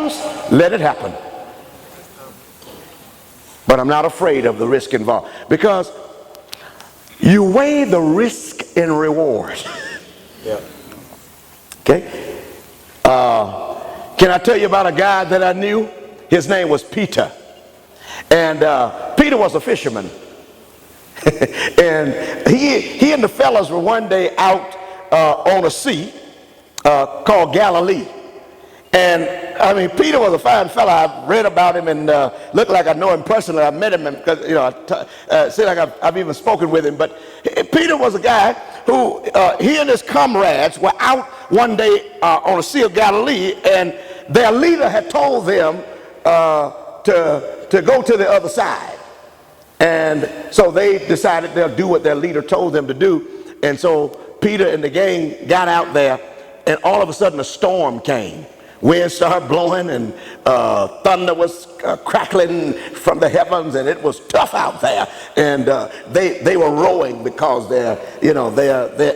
happens, let it happen. But I'm not afraid of the risk involved, because you weigh the risk and reward. Yeah. Okay? Can I tell you about a guy that I knew? His name was Peter. And Peter was a fisherman. And he and the fellas were one day out on a sea called Galilee. And I mean, Peter was a fine fella. I've read about him and looked like I know him personally. I met him because, you know, seem like I've even spoken with him. But Peter was a guy who he and his comrades were out one day on the Sea of Galilee, and their leader had told them to go to the other side. And so they decided they'll do what their leader told them to do. And so Peter and the gang got out there, and all of a sudden a storm came. Wind started blowing, and thunder was crackling from the heavens, and it was tough out there. And they were rowing because their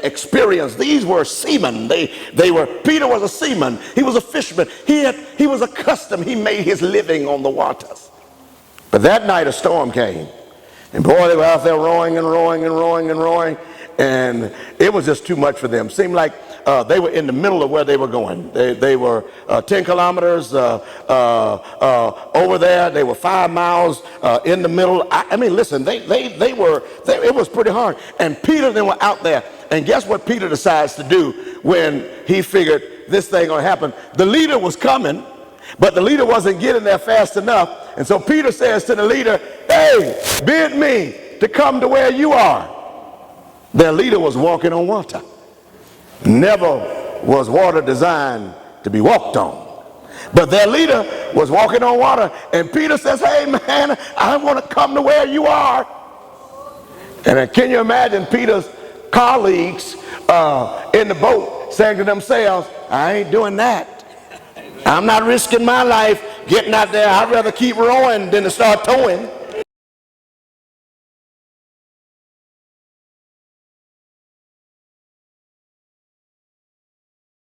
experience. These were seamen. Peter was a seaman. He was a fisherman. He was accustomed. He made his living on the waters. But that night a storm came, and boy, they were out there rowing and rowing and rowing and rowing, and it was just too much for them. Seemed like they were in the middle of where they were going. They were 10 kilometers over there. They were 5 miles in the middle. I mean, listen, it was pretty hard. And Peter and them were out there. And guess what Peter decides to do when he figured this thing gonna happen? The leader was coming, but the leader wasn't getting there fast enough. And so Peter says to the leader, "Hey, bid me to come to where you are." Their leader was walking on water. Never was water designed to be walked on. But their leader was walking on water, and Peter says, "Hey man, I want to come to where you are." And can you imagine Peter's colleagues in the boat saying to themselves, "I ain't doing that. I'm not risking my life getting out there. I'd rather keep rowing than to start towing."